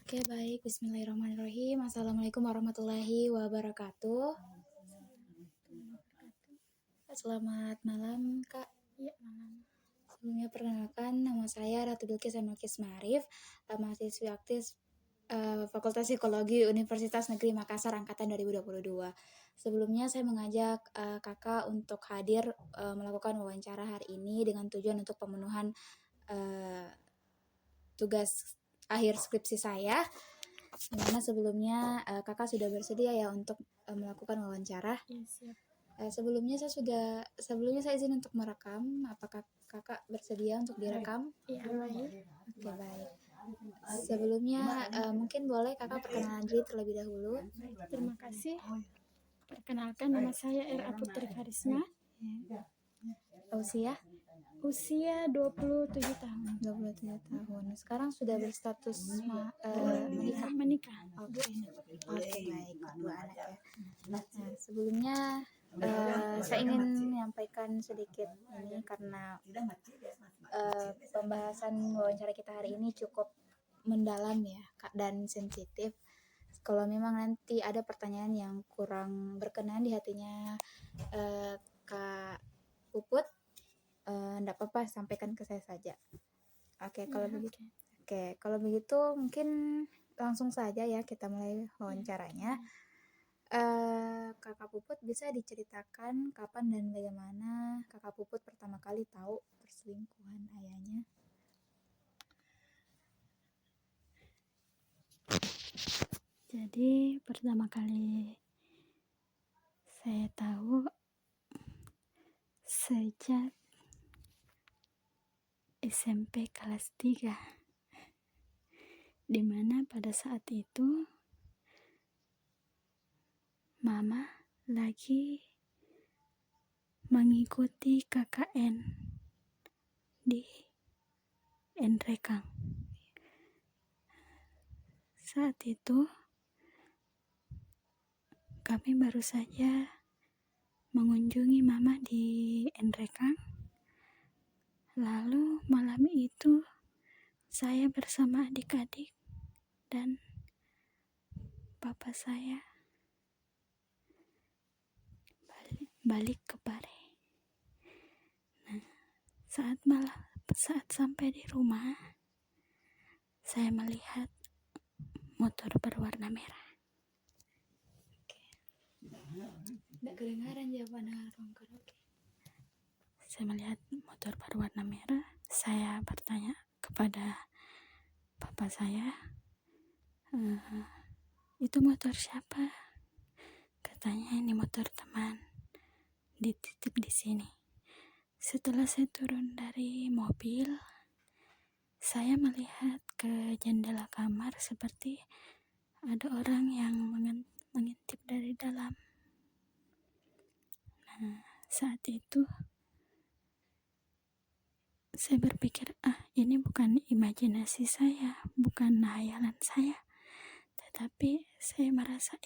Oke, baik. Bismillahirrahmanirrahim. Assalamualaikum warahmatullahi wabarakatuh. Selamat malam, Kak. Iya, malam. Sebelumnya perkenalkan, nama saya Ratu Bilqis Amelkis Marif, mahasiswi aktif Fakultas Psikologi Universitas Negeri Makassar Angkatan 2022. Sebelumnya saya mengajak kakak untuk hadir melakukan wawancara hari ini dengan tujuan untuk pemenuhan tugas akhir skripsi saya. Dimana sebelumnya kakak sudah bersedia ya untuk melakukan wawancara. Iya, siap. Sebelumnya saya izin untuk merekam. Apakah kakak bersedia untuk direkam? Iya, baik. Oke, baik. Sebelumnya mungkin boleh kakak perkenalan diri terlebih dahulu. Terima kasih. Perkenalkan, nama saya R.A. Putri Karisma. Usia 27 tahun. 27 tahun. Sekarang sudah berstatus Menikah. Oke, baik. 2 anak ya. Nah, sebelumnya saya ingin menyampaikan sedikit ini karena pembahasan wawancara kita hari ini cukup mendalam ya, Kak, dan sensitif. Kalau memang nanti ada pertanyaan yang kurang berkenan di hatinya Kak Puput, enggak apa-apa, sampaikan ke saya saja. Oke, kalau begitu. Oke, kalau begitu mungkin langsung saja ya kita mulai wawancaranya. Kakak Puput bisa diceritakan kapan dan bagaimana Kakak Puput pertama kali tahu perselingkuhan ayahnya? Jadi, pertama kali saya tahu sejak SMP kelas 3, dimana pada saat itu Mama lagi mengikuti KKN di Nrekang. Saat itu kami baru saja mengunjungi Mama di Nrekang. Lalu malam itu saya bersama adik-adik dan papa saya balik ke Pare. Nah, saat sampai di rumah, saya melihat motor berwarna merah. Nggak kedengaran jawaban ruang karaoke. Saya melihat motor berwarna merah. Saya bertanya kepada papa saya, itu motor siapa? Katanya ini motor teman, dititip di sini. Setelah saya turun dari mobil, saya melihat ke jendela kamar seperti ada orang yang mengintip dari dalam. Nah, saat itu saya berpikir, ini bukan imajinasi saya, bukan hayalan saya. Tetapi saya merasa,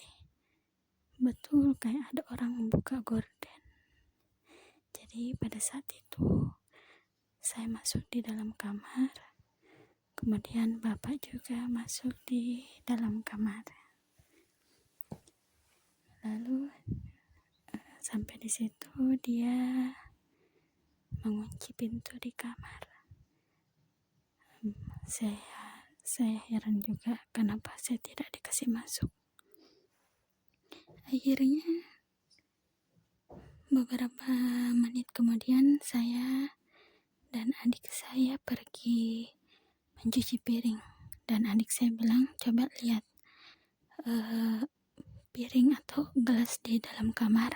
betul kayak ada orang membuka gorden. Jadi pada saat itu saya masuk di dalam kamar, kemudian bapak juga masuk di dalam kamar. Lalu sampai di situ dia mengunci pintu di kamar. Saya heran juga kenapa saya tidak dikasih masuk. Akhirnya beberapa menit kemudian saya dan adik saya pergi mencuci piring, dan adik saya bilang, coba lihat piring atau gelas di dalam kamar,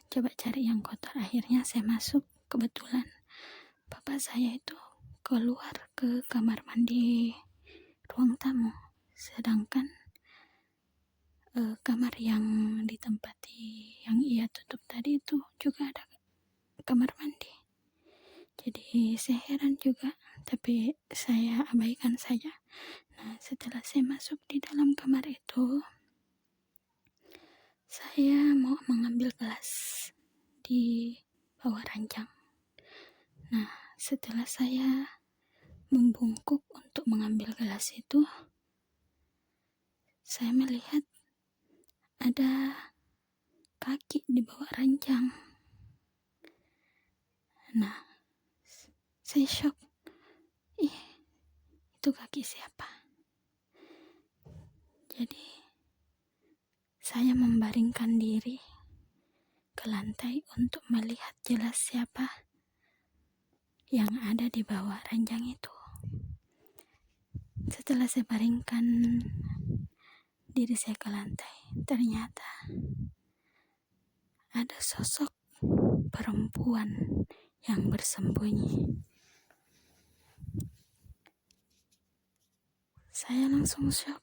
coba cari yang kotor. Akhirnya saya masuk, kebetulan papa saya itu keluar ke kamar mandi ruang tamu, sedangkan kamar yang ditempati yang ia tutup tadi itu juga ada kamar mandi. Jadi saya heran juga, tapi saya abaikan saja. Nah, setelah saya masuk di dalam kamar itu, saya mau mengambil gelas di bawah ranjang. Nah, setelah saya membungkuk untuk mengambil gelas itu, saya melihat ada kaki di bawah ranjang. Nah, saya shock. Itu kaki siapa? Jadi, saya membaringkan diri ke lantai untuk melihat jelas siapa yang ada di bawah ranjang itu. Setelah saya baringkan diri saya ke lantai, ternyata ada sosok perempuan yang bersembunyi. Saya langsung shock.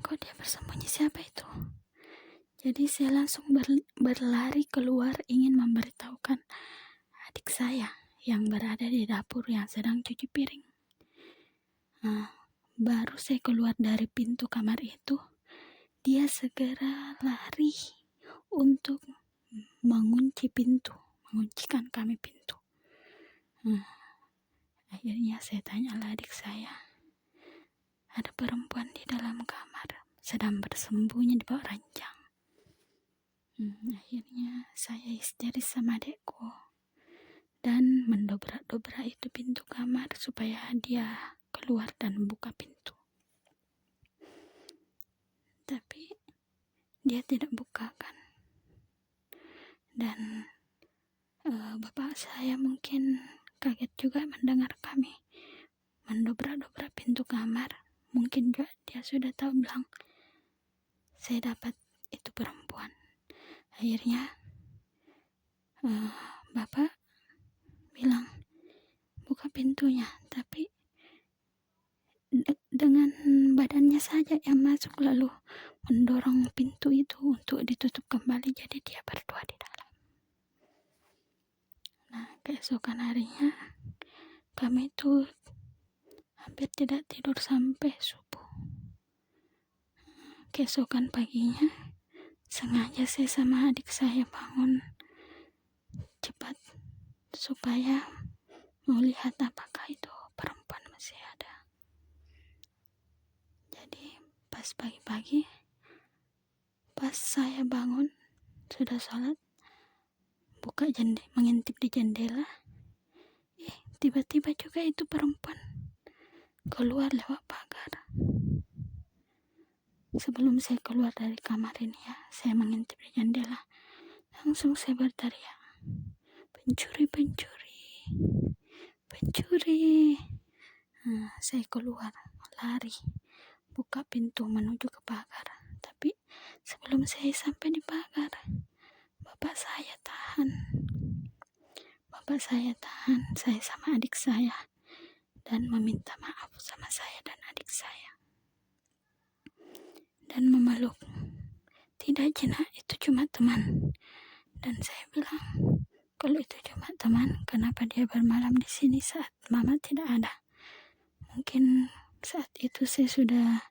Kok dia bersembunyi? Siapa itu? Jadi saya langsung berlari keluar ingin memberitahukan adik saya yang berada di dapur yang sedang cuci piring. Baru saya keluar dari pintu kamar itu, dia segera lari untuk menguncikan kami pintu. Akhirnya saya tanyalah adik saya, ada perempuan di dalam kamar sedang bersembunyi di bawah ranjang. Akhirnya saya histeris sama adekku dan mendobrak-dobrak itu pintu kamar supaya dia keluar dan buka pintu. Tapi dia tidak bukakan. Dan bapak saya mungkin kaget juga mendengar kami mendobrak-dobrak pintu kamar. Mungkin juga dia sudah tahu, bilang, saya dapat itu perempuan. Akhirnya bapak bilang, buka pintunya. Tapi dengan badannya saja yang masuk lalu mendorong pintu itu untuk ditutup kembali. Jadi dia berdua di dalam. Nah, keesokan harinya kami itu hampir tidak tidur sampai subuh. Keesokan paginya sengaja saya sama adik saya bangun cepat supaya mau lihat apakah itu perempuan masih ada. Jadi pas pagi-pagi, pas saya bangun sudah sholat, buka jendela, mengintip di jendela, tiba-tiba juga itu perempuan keluar lewat pagar. Sebelum saya keluar dari kamar ini saya mengintip di jendela, langsung saya berteriak, pencuri, pencuri, pencuri. Saya keluar, lari, buka pintu menuju ke pagar. Tapi sebelum saya sampai di pagar, bapak saya tahan, saya sama adik saya, dan meminta maaf sama saya dan adik saya, dan memeluk. Tidak, Cina, itu cuma teman. Dan saya bilang, kalau itu cuma teman, kenapa dia bermalam di sini saat mama tidak ada? Mungkin saat itu saya sudah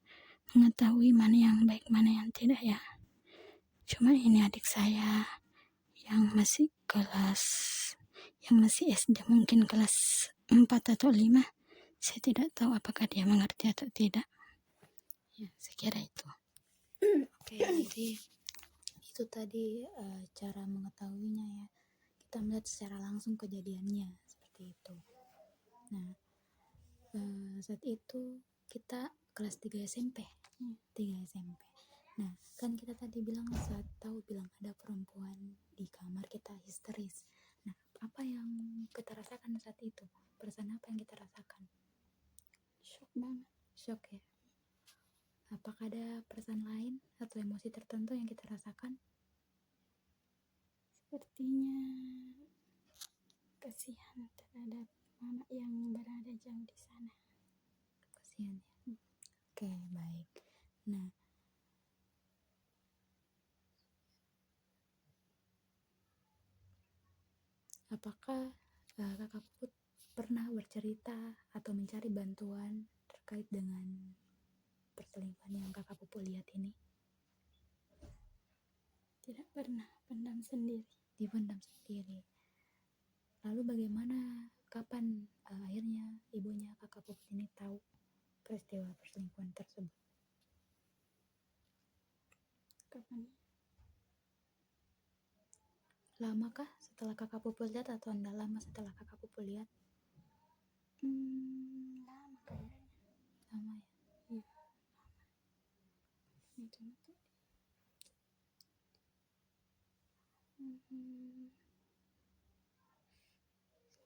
mengetahui mana yang baik, mana yang tidak ya. Cuma ini adik saya yang masih SD, mungkin kelas 4 atau 5. Saya tidak tahu apakah dia mengerti atau tidak. Ya, saya kira itu. Oke, jadi itu tadi cara mengetahuinya ya. Kita melihat secara langsung kejadiannya seperti itu. Nah, saat itu kita kelas 3 SMP. 3 SMP. Nah, kan kita tadi bilang saat tahu bilang ada perempuan di kamar, kita histeris. Nah, apa yang kita rasakan saat itu? Perasaan apa yang kita rasakan? Shock banget. Shock ya. Apakah ada perasaan lain atau emosi tertentu yang kita rasakan? Sepertinya kasihan terhadap mama yang berada jauh di sana. Kasihan ya. Oke, baik. Nah, apakah kakak Puput pernah bercerita atau mencari bantuan terkait dengan perselingkuhan yang kakak Puput lihat ini? Tidak pernah, pendam sendiri. Dipendam sendiri. Lalu bagaimana kapan akhirnya ibunya kakak Puput ini tahu peristiwa perselingkuhan tersebut? Kapan? Lamakah setelah kakak Puput lihat atau enggak lama setelah kakak Puput lihat? Lama kayaknya. Lama ya. Iya, lama. Itu tuh.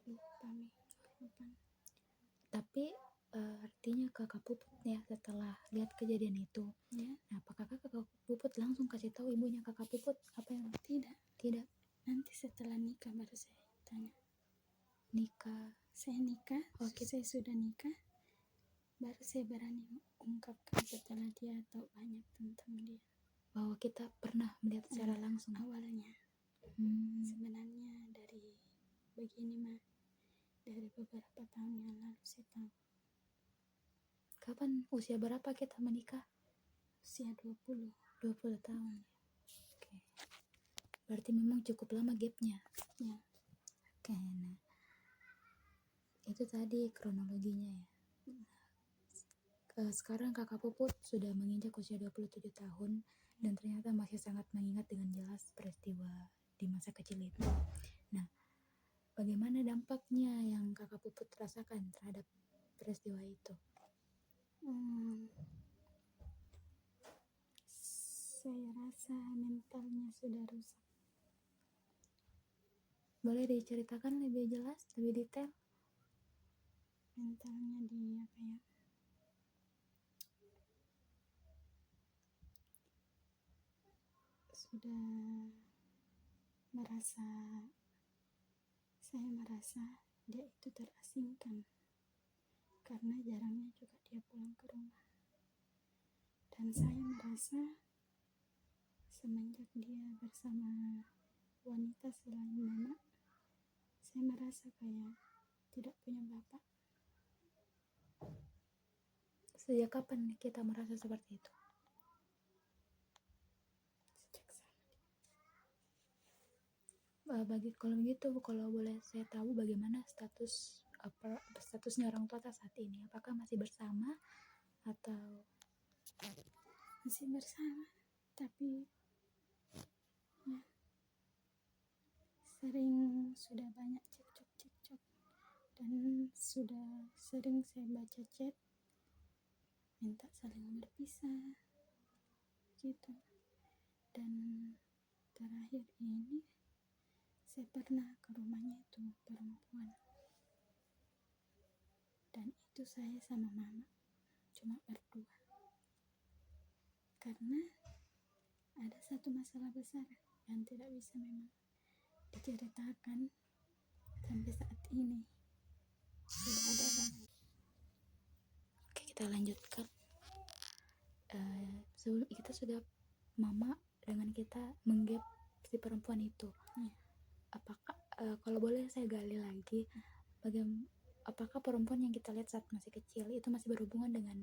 Lupa nih, kapan. Tapi artinya kakak Puput ya setelah lihat kejadian itu, Ya, apakah kakak Puput langsung kasih tahu ibunya kakak Puput apa yang tidak. Nanti setelah nikah baru saya tanya. nikah? Saya nikah, Oke. saya sudah nikah, baru saya berani ungkapkan setelah dia tahu banyak tentang dia. Bahwa kita pernah melihat secara langsung. Awalnya sebenarnya dari begini mah, dari beberapa tahun yang lalu saya tahu. Kapan, usia berapa kita menikah? Usia 20 tahun. Oke. Berarti memang cukup lama gapnya. ya. Oke, nah itu tadi kronologinya ya. Sekarang kakak Puput sudah menginjak usia 27 tahun dan ternyata masih sangat mengingat dengan jelas peristiwa di masa kecil itu. Nah, bagaimana dampaknya yang kakak Puput rasakan terhadap peristiwa itu? Saya rasa mentalnya sudah rusak. Boleh diceritakan lebih jelas, lebih detail? Mentalnya di apa ya? Sudah merasa, saya merasa dia itu terasingkan karena jarangnya juga dia pulang ke rumah. Dan saya merasa semenjak dia bersama wanita selain mama, saya merasa kayak tidak punya bapak. Sejak kapan kita merasa seperti itu? Sejak sama Kalau begitu, kalau boleh saya tahu bagaimana statusnya orang tua saat ini? Apakah masih bersama atau masih bersama, tapi ya sudah banyak cekcok dan sudah sering saya baca chat minta saling berpisah gitu. Dan terakhir ini saya pernah ke rumahnya itu perempuan, dan itu saya sama mama cuma berdua karena ada satu masalah besar yang tidak bisa memang diceritakan sampai saat ini. Tidak ada lagi. Oke, kita lanjutkan. Kita sudah mama dengan kita menggap si perempuan itu. Apakah kalau boleh saya gali lagi, apakah perempuan yang kita lihat saat masih kecil itu masih berhubungan dengan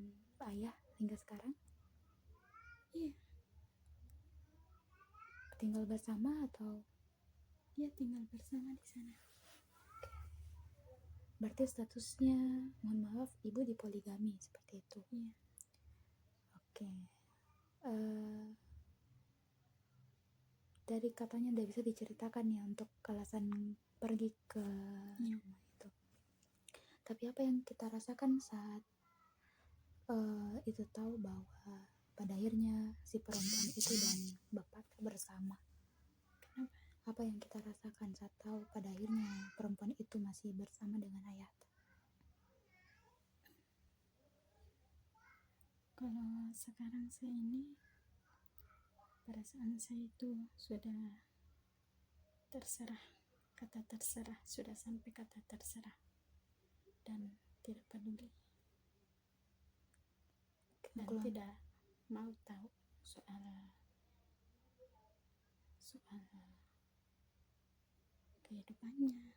ayah hingga sekarang? Iya. Tinggal bersama atau? Dia tinggal bersama di sana. Berarti statusnya, mohon maaf, ibu dipoligami seperti itu. Iya. Oke. Dari katanya tidak bisa diceritakan ya untuk alasan pergi ke rumah itu. Tapi apa yang kita rasakan saat itu tahu bahwa pada akhirnya si perempuan itu dan bapak bersama? Kenapa? Apa yang kita rasakan saat tahu pada akhirnya perempuan itu masih bersama dengan ayah? Kalau sekarang saya ini, perasaan saya itu sudah terserah. Kata terserah, sudah sampai kata terserah dan tidak peduli dan tidak mau tahu soal kehidupannya,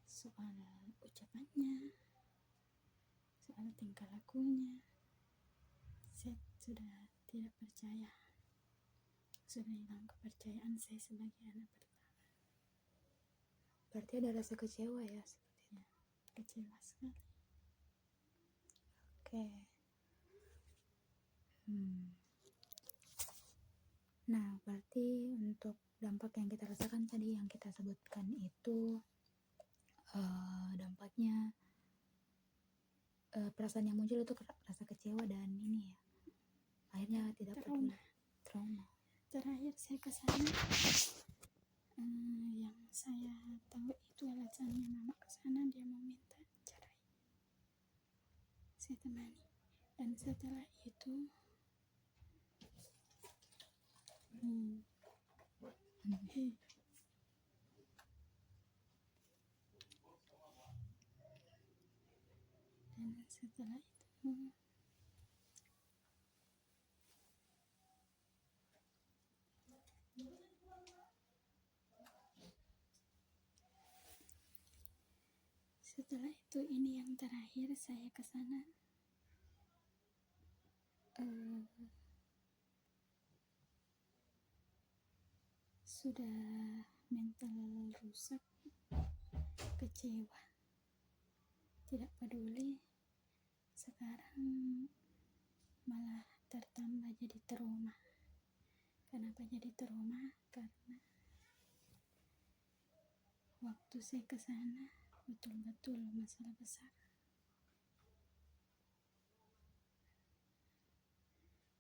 soal ucapannya, soal tingkah lakunya. Saya sudah tidak percaya, sudah hilang kepercayaan saya sebagai anak pertama. Berarti ada rasa kecewa ya seperti kecewa sekali. Oke. Nah, berarti untuk dampak yang kita rasakan tadi yang kita sebutkan itu dampaknya perasaan yang muncul itu rasa kecewa dan ini ya, akhirnya tidak peduli, trauma. Terakhir saya ke sana, yang saya tahu itu alasannya mama ke sana, dia mau minta cerai. Saya temani, dan setelah itu setelah itu ini yang terakhir saya ke sana, sudah mental rusak, kecewa, tidak peduli. Sekarang malah tertambah jadi trauma. Kenapa jadi trauma? Karena waktu saya ke sana betul-betul masalah besar.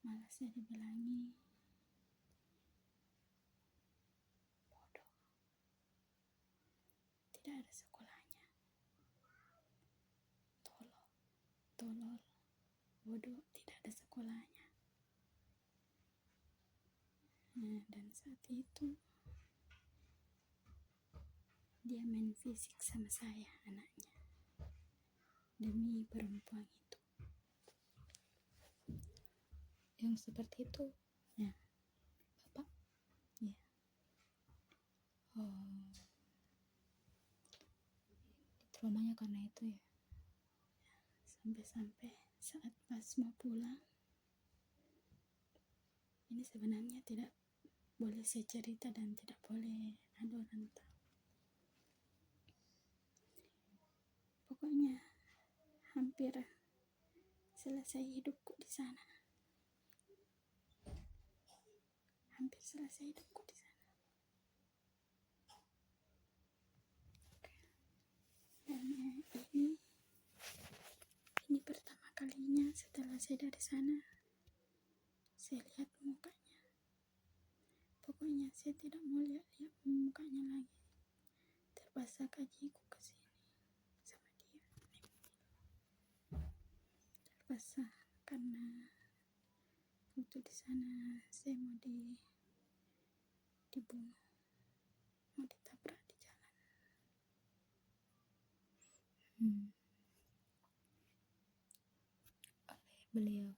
Malah saya dibilangi bodoh, tidak ada sekolahnya, tolol, bodoh, tidak ada sekolahnya. Nah, dan saat itu dia main fisik sama saya, anaknya, demi perempuan itu. Yang seperti itu Ya, Bapak? ya. Traumanya karena itu ya. Sampai-sampai saat pas mau pulang, ini sebenarnya tidak boleh saya cerita dan tidak boleh ada orang tahu. Pokoknya hampir selesai hidupku di sana. Hampir selesai hidupku di sana. Dan ini pertama kalinya setelah saya dari sana, saya lihat mukanya. Pokoknya saya tidak mau lihat mukanya lagi. Terpaksa kajiku ke sini sama dia. Terpaksa karena waktu di sana saya mau dibunuh, mau ditabrak di jalan. Oleh beliau.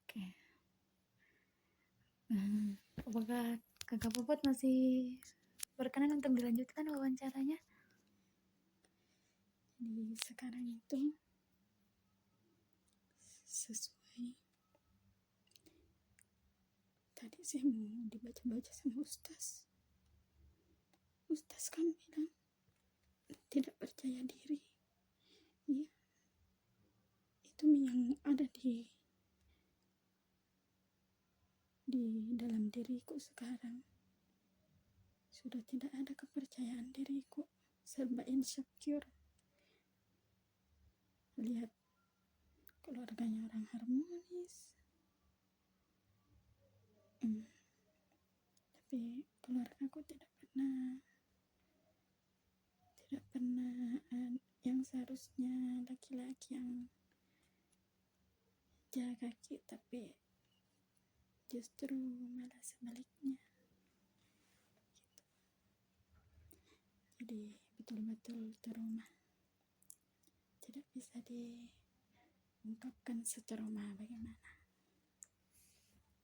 Oke. Apakah Kakak Puput masih berkenan untuk dilanjutkan wawancaranya? Jadi sekarang itu sesuai tadi saya mau dibaca-baca sama Ustaz kan bilang tidak percaya diri. Iya, itu yang ada di dalam diriku sekarang. Sudah tidak ada kepercayaan diriku, serba insecure. Lihat keluarganya orang harmonis, tapi keluargaku tidak pernah yang seharusnya laki-laki yang jaga kita, tapi justru malah sebaliknya. Jadi betul-betul trauma, tidak bisa diungkapkan setrauma bagaimana.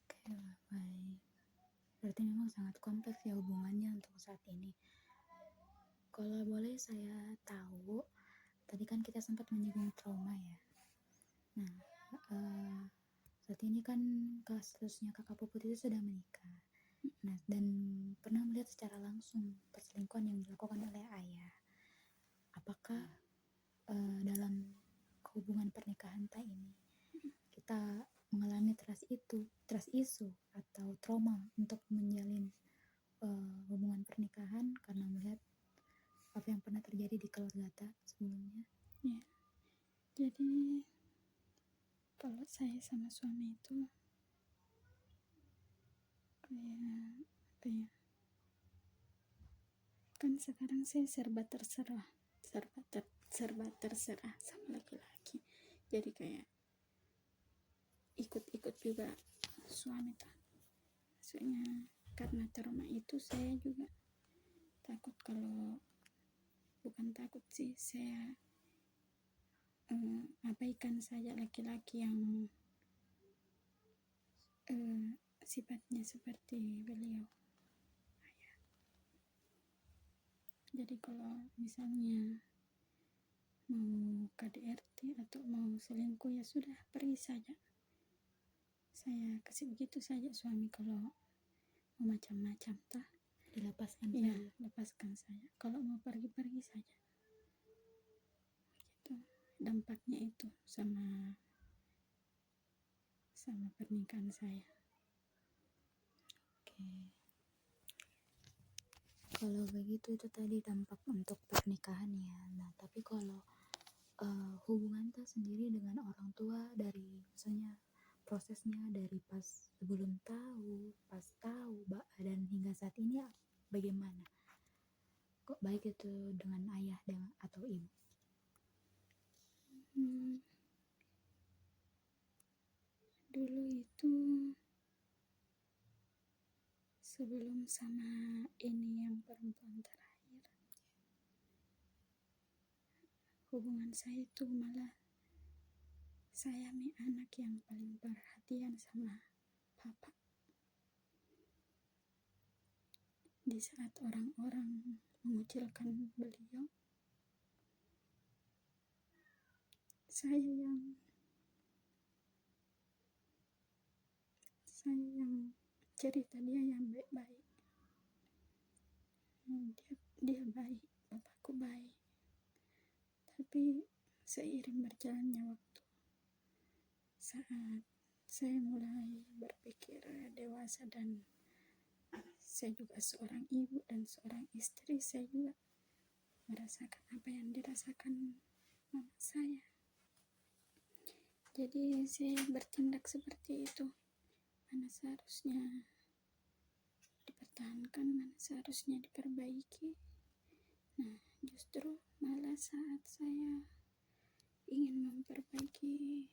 Oke, baik. Berarti memang sangat kompleks ya hubungannya untuk saat ini. Kalau boleh saya tahu, tadi kan kita sempat menyinggung trauma ya. Nah, saat ini kan kasusnya Kakak Puput itu sudah menikah. Nah, dan pernah melihat secara langsung perselingkuhan yang dilakukan oleh ayah. Apakah dalam hubungan pernikahan kita ini kita mengalami trust issue atau trauma untuk menjalin hubungan pernikahan karena melihat apa yang pernah terjadi di keluarga kita sebelumnya? Ya, jadi kalau saya sama suami itu kayak apa ya, kan sekarang saya serba terserah sama laki-laki, jadi kayak ikut-ikut juga suami tuh. Maksudnya karena trauma itu saya juga takut, kalau bukan takut sih, saya abaikan saja laki-laki yang sifatnya seperti beliau. Jadi kalau misalnya mau KDRT atau mau selingkuh, ya sudah, pergi saja. Saya kasih begitu saja suami. Kalau mau macam-macam tah, Dilepaskan ya saja. lepaskan saja. Kalau mau pergi saja. Gitu. Dampaknya itu sama pernikahan saya. Oke. Kalau begitu itu tadi dampak untuk pernikahan ya. Nah, tapi kalau hubungan kita sendiri dengan orang tua, dari misalnya prosesnya dari pas sebelum tahu, pas tahu, dan hingga saat ini bagaimana? Kok baik itu dengan ayah atau ibu? Dulu itu sebelum sama ini yang perempuan terakhir, hubungan saya itu malah saya anak yang paling perhatian sama papa. Di saat orang-orang mengucilkan beliau, saya yang cerita dia yang baik-baik. Dia baik, bapakku baik. Tapi seiring berjalannya waktu, saat saya mulai berpikir dewasa dan saya juga seorang ibu dan seorang istri, saya juga merasakan apa yang dirasakan mama saya. Jadi saya bertindak seperti itu. Mana seharusnya dipertahankan, mana seharusnya diperbaiki. Nah, justru malah saat saya ingin memperbaiki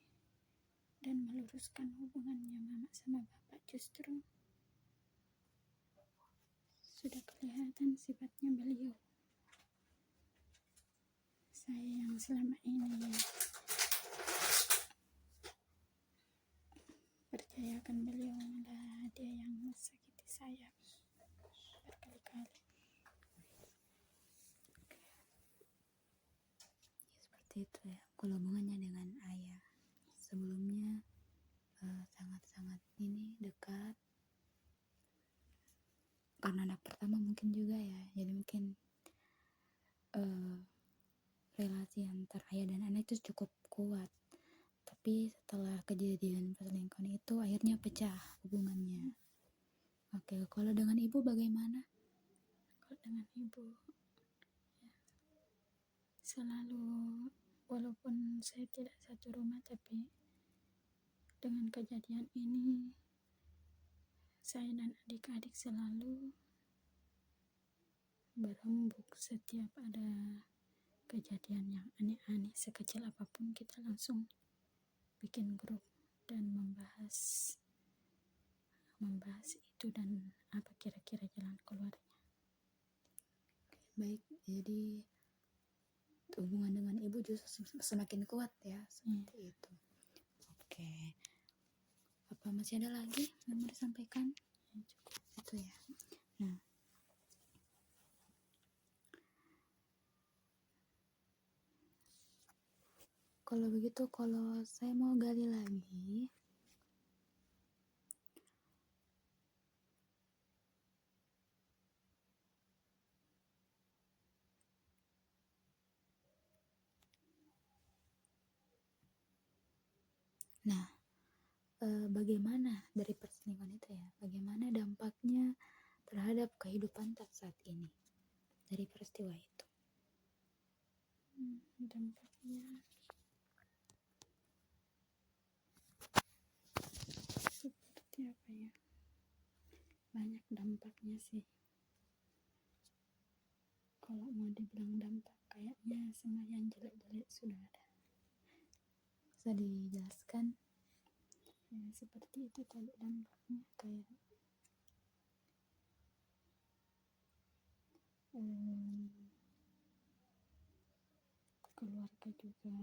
dan meluruskan hubungannya mama sama bapak, justru sudah kelihatan sifatnya beliau. Saya yang selama ini percayakan beliau, malah dia yang mensakiti saya berkali-kali. Seperti itu ya, kalau hubungannya dengan ayah sebelumnya sangat-sangat ini dekat, karena anak pertama mungkin juga ya, jadi mungkin relasi antar ayah dan anak itu cukup kuat. Tapi setelah kejadian perselingkuhan itu akhirnya pecah hubungannya. Oke, kalau dengan ibu bagaimana? Kalau dengan ibu, ya, selalu, walaupun saya tidak satu rumah, tapi dengan kejadian ini saya dan adik-adik selalu berembuk. Setiap ada kejadian yang aneh-aneh, sekecil apapun, kita langsung bikin grup dan membahas itu dan apa kira-kira jalan keluarnya. Baik, jadi hubungan dengan ibu justru semakin kuat ya, seperti itu. Oke, apa masih ada lagi yang mau disampaikan? Cukup itu ya. Nah, kalau begitu, kalau saya mau gali lagi, Nah, bagaimana dari perselingkuhan itu ya? Bagaimana dampaknya terhadap kehidupan Tak saat ini dari peristiwa itu? Dampaknya seperti apa ya? Banyak dampaknya sih. Kalau mau dibilang dampak, kayaknya semua yang jelek-jelek sudah ada. Bisa dijelaskan? Ya, seperti itu tadi dampaknya, kayak keluarga juga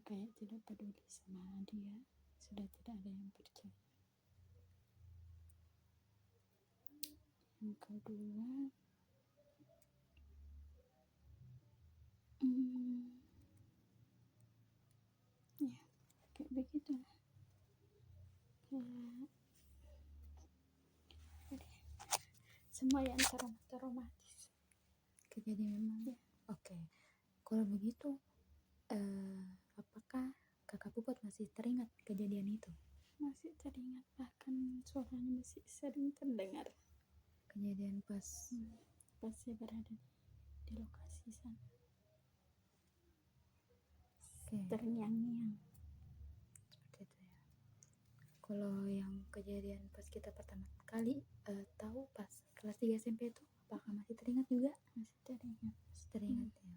kayak tidak peduli sama dia, sudah tidak ada yang percaya. Yang kedua, ya kayak begitu. Semua yang traumatis. Kejadian memang. Ya. Oke. Kalau begitu, apakah kakak Puput masih teringat kejadian itu? Masih teringat, bahkan suaranya masih sering terdengar. Kejadian pas saya berada di lokasi sana. Terngiang-ngiang. Seperti itu ya. Kalau yang kejadian pas kita pertama kali tahu pas kelas 3 SMP itu, apakah masih teringat juga? Masih teringat. Masih teringat ya.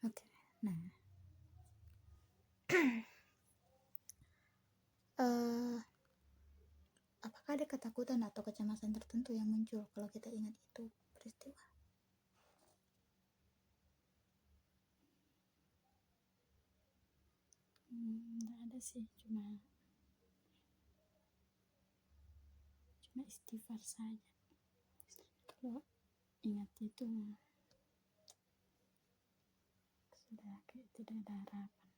Oke. Nah, apakah ada ketakutan atau kecemasan tertentu yang muncul kalau kita ingat itu peristiwa? Nggak ada sih, cuma istighfar saja. Kalau ingat itu sudah kayak tidak ada harapan.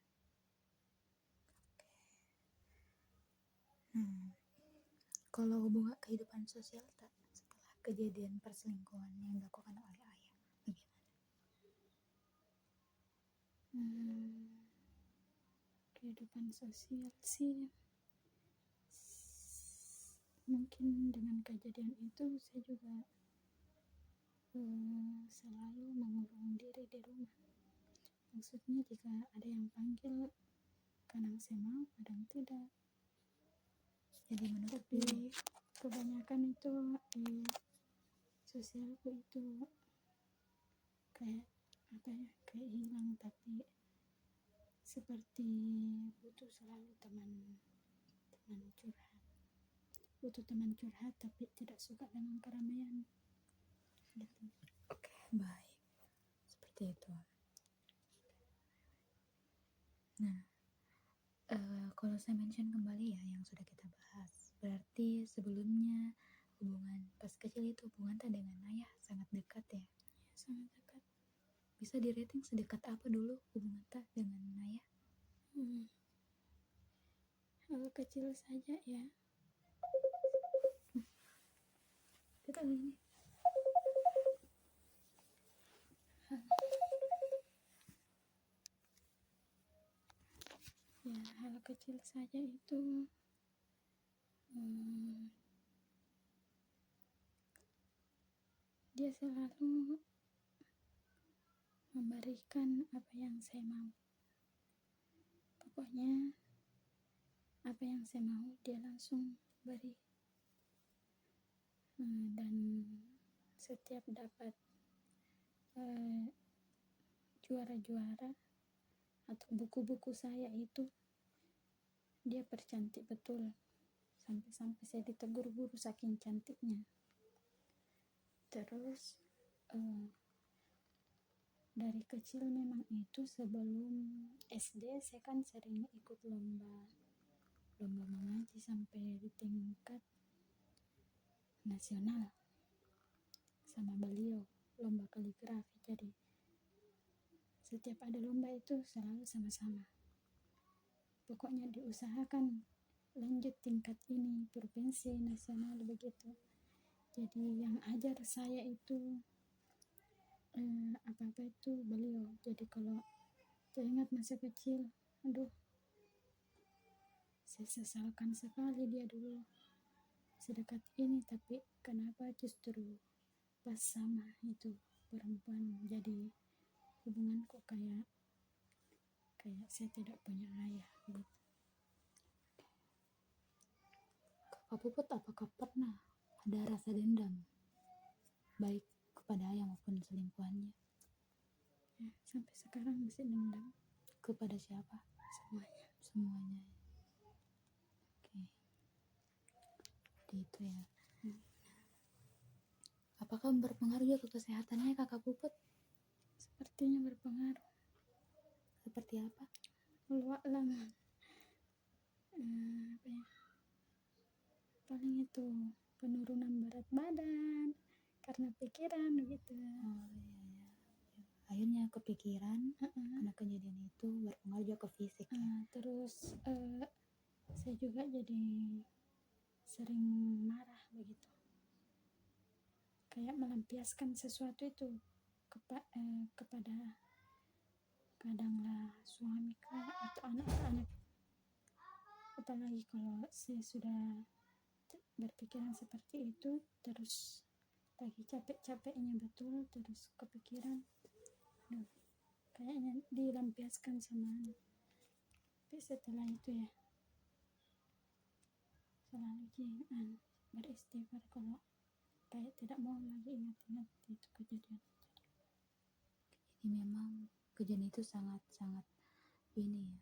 Kalau hubungan kehidupan sosial tak setelah kejadian perselingkuhan yang dilakukan oleh ayah, bagaimana? Kehidupan sosial sih, mungkin dengan kejadian itu saya juga selalu mengurung diri di rumah. Maksudnya jika ada yang panggil, kadang saya mau, kadang tidak. Jadi menutup Tapi diri. kebanyakan itu sosialku itu kayak kayak hilang, tapi seperti butuh selalu teman curhat, tapi tidak suka dengan keramaian gitu. Oke, baik. Seperti itu. Nah, kalau saya mention kembali ya yang sudah kita bahas, berarti sebelumnya hubungan pas kecil itu hubungan tak dengan ayah sangat dekat ya? Sangat dekat. Bisa di rating sedekat apa dulu hubungan tak dengan ayah? Hal kecil saja ya. Kita ini. Ya, hal kecil saja itu dia selalu memberikan apa yang saya mau. Pokoknya apa yang saya mau dia langsung beri. Dan setiap dapat juara-juara atau buku-buku saya itu dia percantik betul, sampai saya ditegur guru saking cantiknya. Terus dari kecil memang itu, sebelum SD saya kan sering ikut lomba mengaji sampai di tingkat nasional sama beliau, lomba kaligrafi. Jadi setiap ada lomba itu selalu sama-sama. Pokoknya diusahakan lanjut tingkat ini, provinsi, nasional begitu. Jadi yang ajar saya itu apa-apa itu beliau. Jadi kalau teringat masa kecil, aduh, saya sesalkan sekali dia dulu sedekat ini, tapi kenapa justru pas sama itu perempuan jadi hubunganku kayak saya tidak punya ayah gitu. Kakak Puput apakah pernah ada rasa dendam baik kepada ayah maupun selingkuhannya? Ya, sampai sekarang masih dendam Kepada siapa? semuanya. Semuanya. Oke. Jadi itu ya. Apakah berpengaruh juga ke kesehatannya Kakak Puput? Sepertinya berpengaruh. Seperti apa? Wallahu alam. Apa ya? Paling itu penurunan berat badan karena pikiran gitu. Oh iya. Akhirnya kepikiran karena kejadian itu berpengaruh juga ke fisik ya. Terus saya juga jadi sering marah begitu, kayak melampiaskan sesuatu itu kepada kadanglah suami kah atau anak-anak. Apalagi kalau saya sudah berpikiran seperti itu, terus lagi capek-capeknya betul, terus kepikiran, kayaknya dilampiaskan sama anak. Tapi setelah itu ya selalu beristighfar kalau kayak tidak mau lagi ingat-ingat itu kejadian. Jadi memang kejadian itu sangat-sangat ini ya,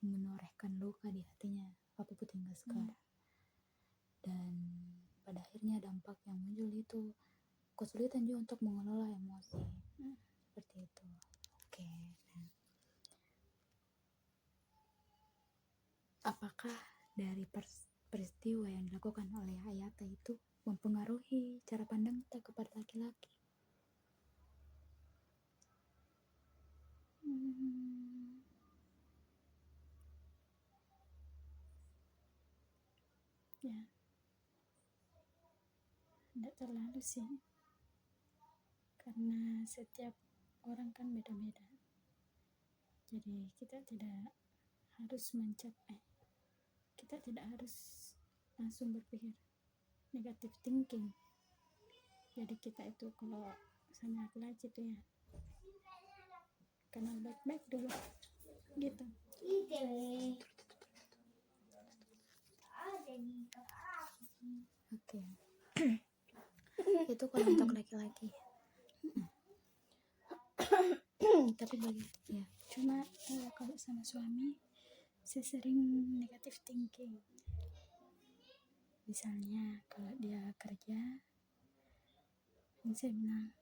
menorehkan luka di hatinya Kakak Puput hingga sekarang. Dan pada akhirnya dampak yang muncul itu kesulitan juga untuk mengelola emosi. Seperti itu. Oke. Nah, apakah dari peristiwa yang dilakukan oleh Hayata itu mempengaruhi cara pandang kita kepada laki-laki? Ya, tidak terlalu sih, karena setiap orang kan beda-beda. Jadi kita tidak harus kita tidak harus langsung berpikir negatif thinking. Jadi kita itu kalau sama laki-laki itu ya kenal baik-baik dulu gitu. Oke. Itu kalau untuk laki-laki. Tapi bagi ya, Cuma kalau sama suami saya sering negatif thinking. Misalnya kalau dia kerja, saya bilang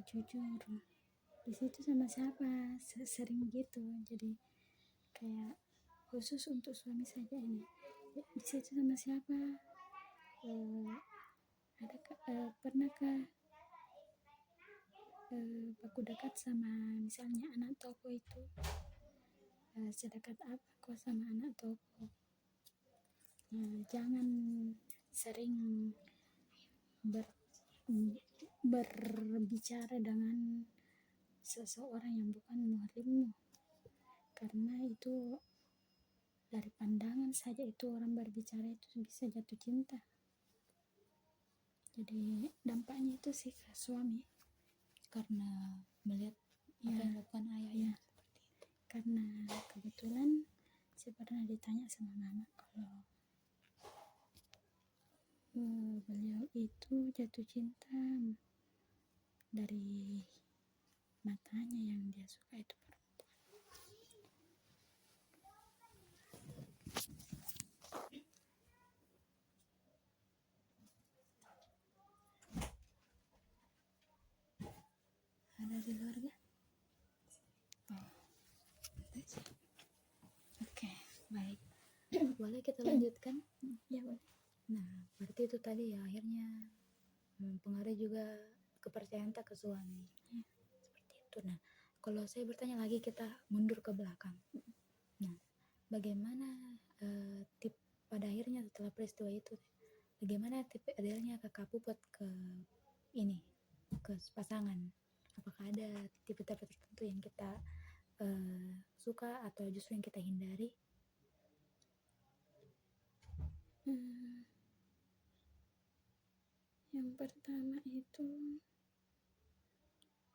jujur di situ sama siapa, sering gitu. Jadi kayak khusus untuk suami saja ini, di situ sama siapa, pernahkah aku dekat sama misalnya anak toko itu, sedekat apa kau sama anak toko. Jangan sering berbicara dengan seseorang yang bukan muhrimmu, karena itu dari pandangan saja itu orang berbicara itu bisa jatuh cinta. Jadi dampaknya itu sih ke suami, karena melihat apa yang dilakukan ayahnya seperti itu. Karena kebetulan saya pernah ditanya sama mama kalau beliau itu jatuh cinta dari matanya yang dia suka itu perempuan. Ada di keluarga? Oh. Oke, baik. Boleh kita lanjutkan? Ya boleh. Nah, berarti itu tadi ya akhirnya mempengaruhi juga kepercayaan tak ke suami. Seperti itu. Nah, kalau saya bertanya lagi, kita mundur ke belakang. Nah, bagaimana tip pada akhirnya setelah peristiwa itu, bagaimana tip idealnya Kakak Puput ke ini ke pasangan? Apakah ada tipe-tipe tertentu yang kita suka atau justru yang kita hindari? Yang pertama itu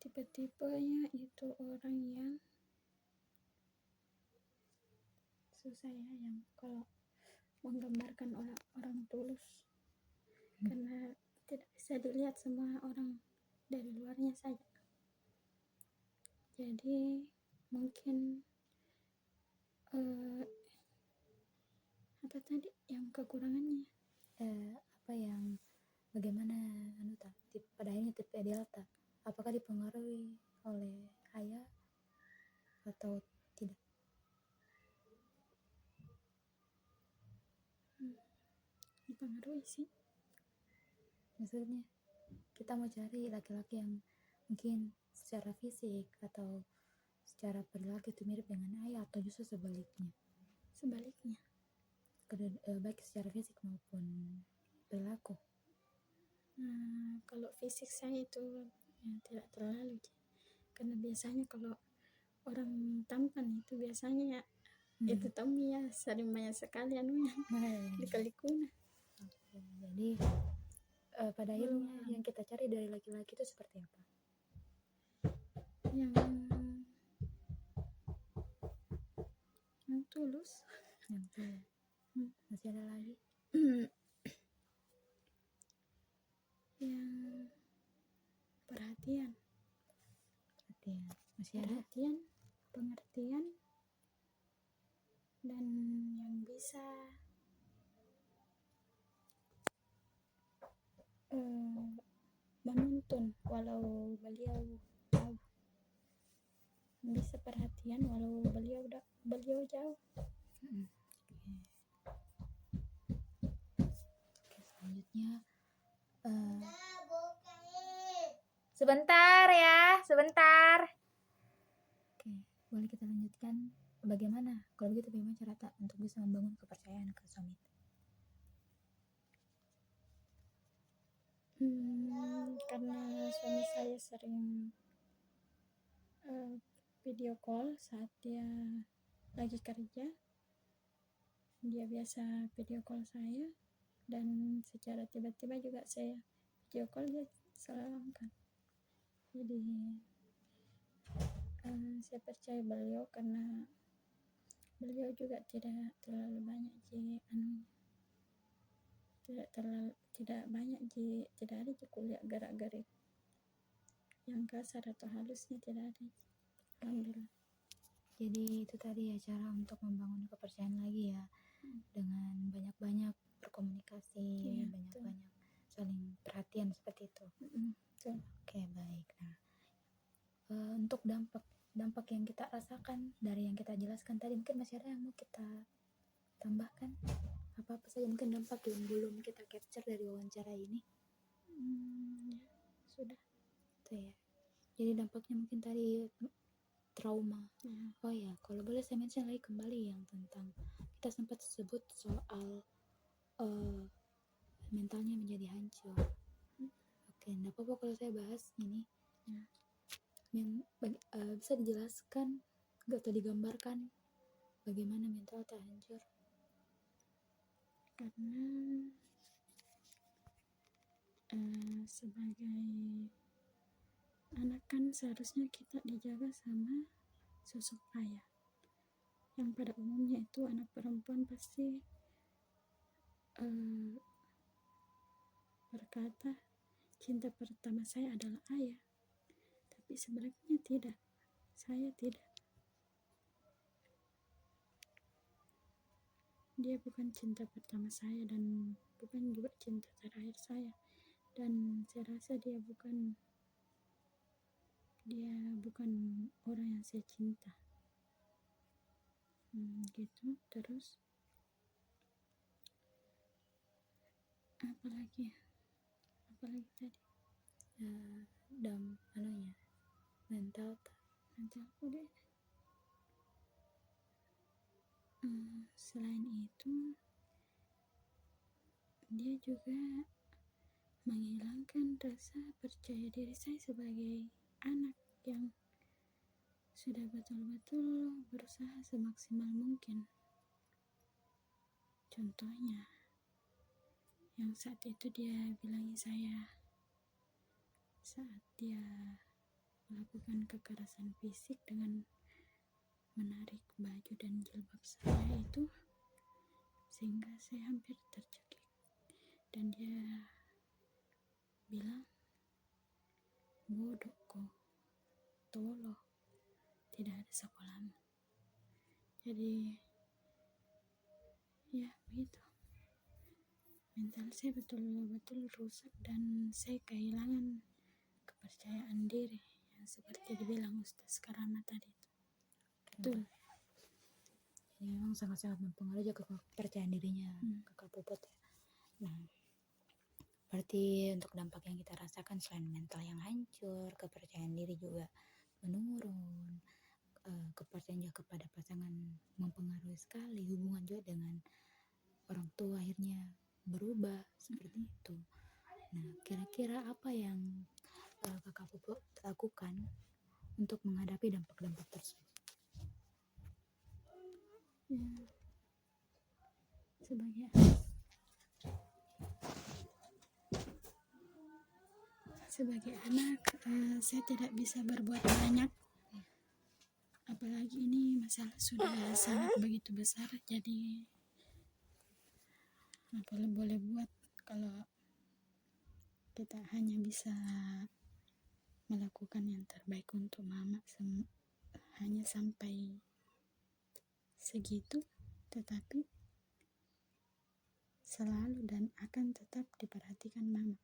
tipe-tipenya itu orang yang susah ya, yang kalau menggambarkan orang tulus, karena tidak bisa dilihat semua orang dari luarnya saja. Jadi mungkin apa tadi yang kekurangannya? Apa yang bagaimana pada akhirnya tipe delta? Apakah dipengaruhi oleh ayah atau tidak? Dipengaruhi sih. Maksudnya kita mau cari laki-laki yang mungkin secara fisik atau secara perilaku itu mirip dengan ayah, atau justru sebaliknya? Sebaliknya. Baik secara fisik maupun perilaku. Kalau fisik saya itu ya, tidak terlalu, karena biasanya kalau orang tampan itu biasanya itu Tommy ya sering banyak sekali anunya dikalikuna. Jadi pada akhirnya yang kita cari dari laki-laki itu seperti apa? Yang tulus. Masih ada lagi? Yang perhatian. Masih ada? Pengertian, dan yang bisa menuntun walau beliau jauh, bisa perhatian walau beliau jauh. Oke, selanjutnya sebentar ya, sebentar. Oke, boleh kita lanjutkan. Bagaimana kalau begitu, bagaimana cara untuk bisa membangun kepercayaan ke suami? Karena suami saya sering video call saat dia lagi kerja, dia biasa video call saya, dan secara tiba-tiba juga saya video call, dia selalu angkat. Jadi saya percaya beliau karena beliau juga tidak terlalu banyak tidak ada kuliah gerak-gerik yang kasar atau halusnya, tidak ada. Alhamdulillah. Jadi itu tadi ya cara untuk membangun kepercayaan lagi ya, dengan banyak-banyak berkomunikasi, banyak-banyak saling perhatian seperti itu. Oke, baik. Nah, untuk dampak yang kita rasakan dari yang kita jelaskan tadi, mungkin masih ada yang mau kita tambahkan? Apa saja mungkin dampak yang belum kita capture dari wawancara ini? Sudah. Itu ya. Jadi dampaknya mungkin tadi trauma. Oh ya, kalau boleh saya mention lagi kembali yang tentang kita sempat sebut soal mentalnya menjadi hancur. Oke, enggak apa-apa kalau saya bahas ini. Bisa dijelaskan atau digambarkan bagaimana mental terhancur? Karena sebagai anak kan seharusnya kita dijaga sama sosok ayah, yang pada umumnya itu anak perempuan pasti berkata cinta pertama saya adalah ayah, tapi sebenarnya tidak, saya tidak. Dia bukan cinta pertama saya dan bukan juga cinta terakhir saya, dan saya rasa dia bukan orang yang saya cinta. Gitu. Terus apalagi tadi mental udah. Selain itu dia juga menghilangkan rasa percaya diri saya sebagai anak yang sudah betul-betul berusaha semaksimal mungkin. Contohnya, yang saat itu dia bilangi saya saat dia melakukan kekerasan fisik dengan menarik baju dan jilbab saya itu, sehingga saya hampir tercekik. Dan dia bilang, bodoh kok, tolong, tidak ada sekolahmu. Jadi ya begitu, mental saya betul-betul rusak dan saya kehilangan kepercayaan diri yang seperti dibilang Ustaz Karama tadi itu. Betul. Jadi memang sangat-sangat mempengaruhi ke kepercayaan dirinya Kakak Puput ya. Nah, berarti untuk dampak yang kita rasakan selain mental yang hancur, kepercayaan diri juga menurun, kepercayaan juga kepada pasangan mempengaruhi sekali, hubungan juga dengan orang tua akhirnya berubah seperti itu. Nah, kira-kira apa yang Kakak Puput lakukan untuk menghadapi dampak-dampak tersebut? Ya, sebagai anak saya tidak bisa berbuat banyak, apalagi ini masalah sudah sangat begitu besar. Jadi apa yang boleh buat kalau kita hanya bisa melakukan yang terbaik untuk mama, hanya sampai segitu, tetapi selalu dan akan tetap diperhatikan mama.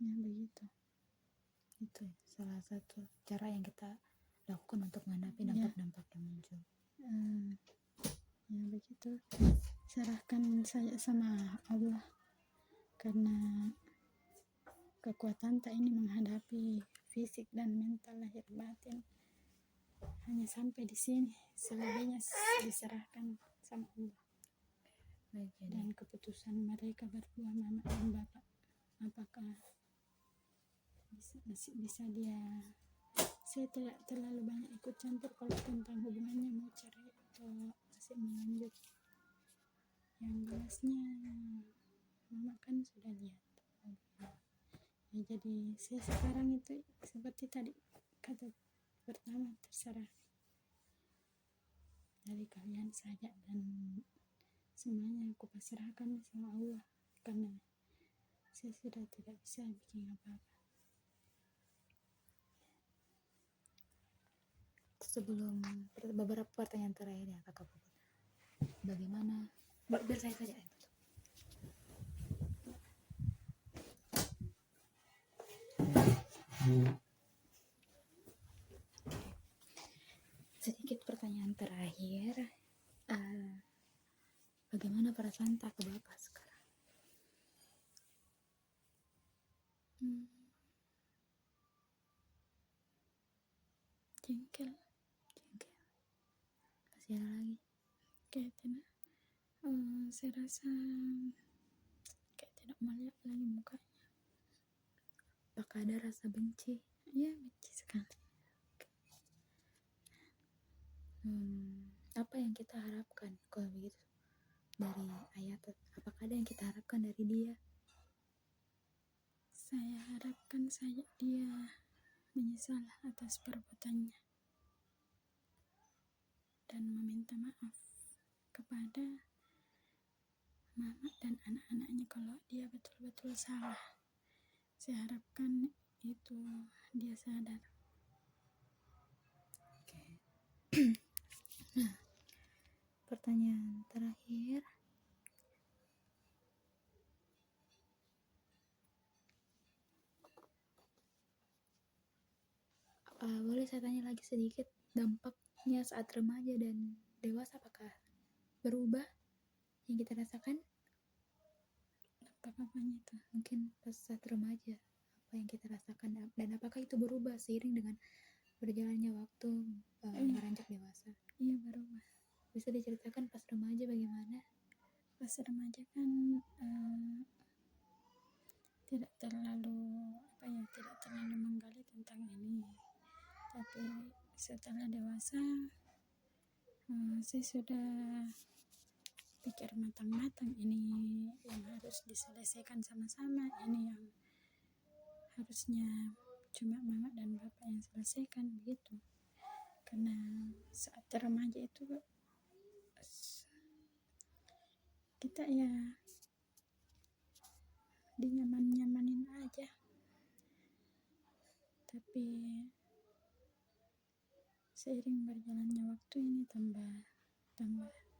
Ya begitu. Itu salah satu cara yang kita lakukan untuk menghadapi dampak-dampak yang muncul. Ya begitu, serahkan saja sama Allah, karena kekuatan tak ini menghadapi fisik dan mental lahir batin hanya sampai di sini, selebihnya diserahkan sama Allah. Dan keputusan mereka berdua, mama dan bapak, apakah bisa dia, saya tidak terlalu banyak ikut campur kalau tentang hubungannya mau cerai atau masih melanjut. Yang jelasnya mama kan sudah lihat ya, jadi saya sekarang itu seperti tadi kata pertama, terserah dari kalian saja, dan semuanya aku pasrahkan sama Allah, karena saya sudah tidak bisa bikin apa-apa. Sebelum beberapa pertanyaan terakhir ya Kakak Puput, bagaimana, biar saya saja sedikit pertanyaan terakhir, bagaimana perasaan tak ke Bapak sekarang? Jengkel. Masih ada lagi? Kayak tidak, saya rasa kayak tidak melihat lagi mukanya. Apakah ada rasa benci? Ya, benci sekali. Apa yang kita harapkan kalau begitu dari ayah? Apakah ada yang kita harapkan dari dia? Saya harapkan saja dia menyesal atas perbuatannya dan meminta maaf kepada mama dan anak-anaknya kalau dia betul-betul salah. Saya harapkan itu dia sadar. Nah, pertanyaan terakhir, boleh saya tanya lagi sedikit, dampaknya saat remaja dan dewasa apakah berubah yang kita rasakan? Apa-apanya itu? Mungkin pas saat remaja apa yang kita rasakan, dan apakah itu berubah seiring dengan berjalannya waktu beranjak dewasa? Iya, berubah. Bisa diceritakan pas remaja bagaimana? pas remaja kan tidak terlalu menggali tentang ini, tapi setelah dewasa saya sudah pikir matang-matang, ini yang harus diselesaikan sama-sama, ini yang harusnya cuma mama dan bapak yang selesaikan, begitu. Karena saat remaja itu kita ya dinyaman-nyamanin aja, tapi seiring berjalannya waktu ini tambah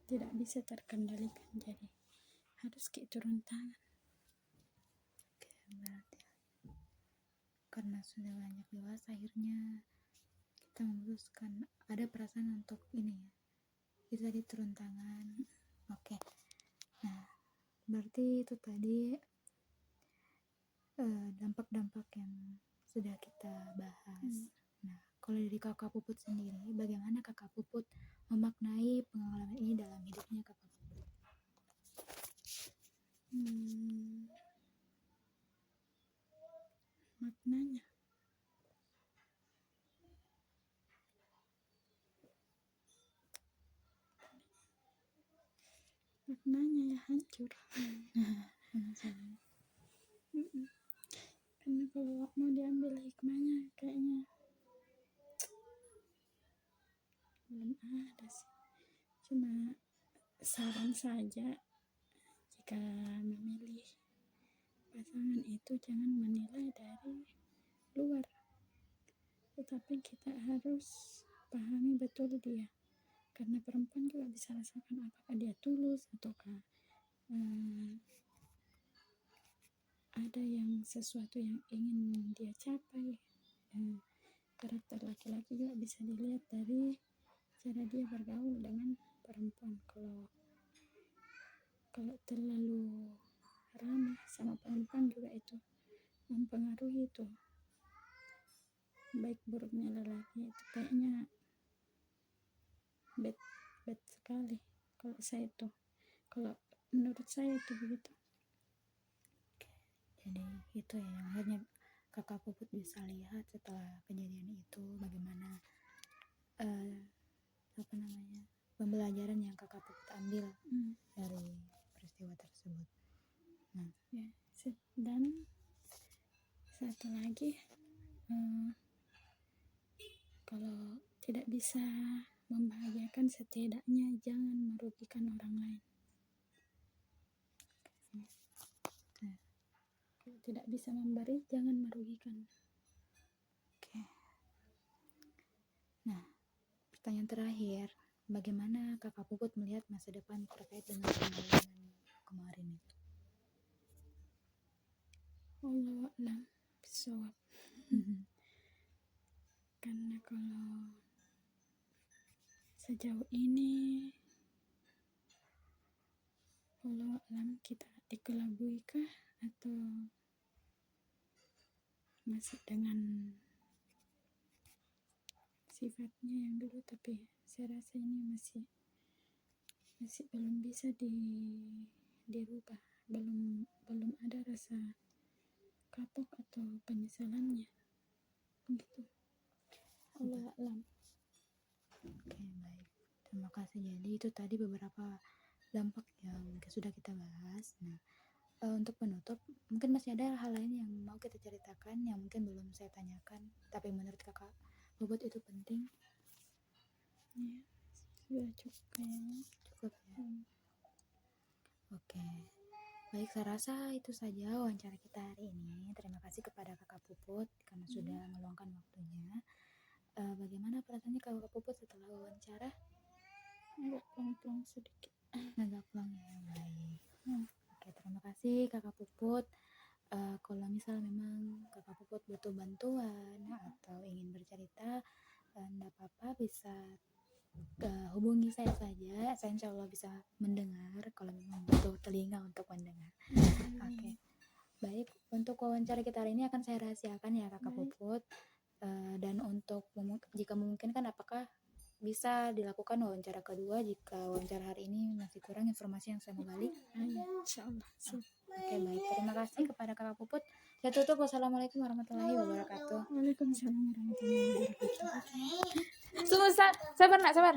tidak bisa terkendalikan, jadi harus turun tangan. Oke, berarti karena sudah banyak dewasa akhirnya kita memutuskan ada perasaan untuk ini ya, kita turun tangan. Oke, nah berarti itu tadi dampak-dampak yang sudah kita bahas. Nah, kalau dari kakak Puput sendiri, bagaimana kakak Puput memaknai pengalaman ini dalam hidupnya kakak Puput? Maknanya ya hancur. Karena kalau mau diambil hikmahnya kayaknya belum ada sih, cuma saran saja, jika memilih pasangan itu jangan menilai dari luar, tetapi kita harus pahami betul dia, karena perempuan juga bisa rasakan apakah dia tulus ataukah ada yang sesuatu yang ingin dia capai. Karakter laki-laki juga bisa dilihat dari cara dia bergaul dengan perempuan. Kalau terlalu ramah sama perempuan juga itu mempengaruhi itu baik buruknya lelaki itu, kayaknya bad sekali kalau menurut saya itu begitu. Jadi itu ya yang akhirnya kakak Puput bisa lihat setelah kejadian itu, bagaimana pembelajaran yang kakak Puput ambil dari peristiwa tersebut. Nah, ya, dan satu lagi, kalau tidak bisa membahagiakan, setidaknya jangan merugikan orang lain. Kalau tidak bisa memberi, jangan merugikan. oke. Nah, pertanyaan terakhir, bagaimana kakak Puput melihat masa depan terkait dengan pengalaman kemarin itu? Wallahu a'lam bishawab. Karena kalau sejauh ini wallahu a'lam kita dikelabui kah atau masih dengan sifatnya yang dulu, tapi saya rasa ini masih belum bisa dirubah, belum ada rasa kapok atau penyesalannya, gitu. Allah alam. Oke, baik, terima kasih. Jadi itu tadi beberapa dampak yang sudah kita bahas. Nah, untuk penutup, mungkin masih ada hal lain yang mau kita ceritakan yang mungkin belum saya tanyakan, tapi menurut kakak Puput itu penting? Ya, sudah cukup kayaknya. Cukup ya. Oke, baik, saya rasa itu saja wawancara kita hari ini. Terima kasih kepada kakak Puput karena sudah meluangkan waktunya. Bagaimana perasaannya kakak Puput setelah wawancara? Agak plong-plong sedikit. Agak plong ya, baik. Oke, terima kasih kakak Puput. Kalau misal memang kakak Puput butuh bantuan atau ingin bercerita, tidak apa-apa, bisa hubungi saya saja. Saya insya Allah bisa mendengar kalau memang butuh telinga untuk mendengar. Oke, baik, untuk wawancara kita hari ini akan saya rahasiakan ya kakak Puput. Dan untuk jika memungkinkan, apakah bisa dilakukan wawancara kedua jika wawancara hari ini masih kurang informasi yang saya mau gali. Insyaallah. Siap. Oke, baik. Terima kasih kepada Kakak Puput. Saya tutup. Wassalamualaikum warahmatullahi wabarakatuh. Waalaikumsalam warahmatullahi wabarakatuh. Tunggu, sabar nak, sabar.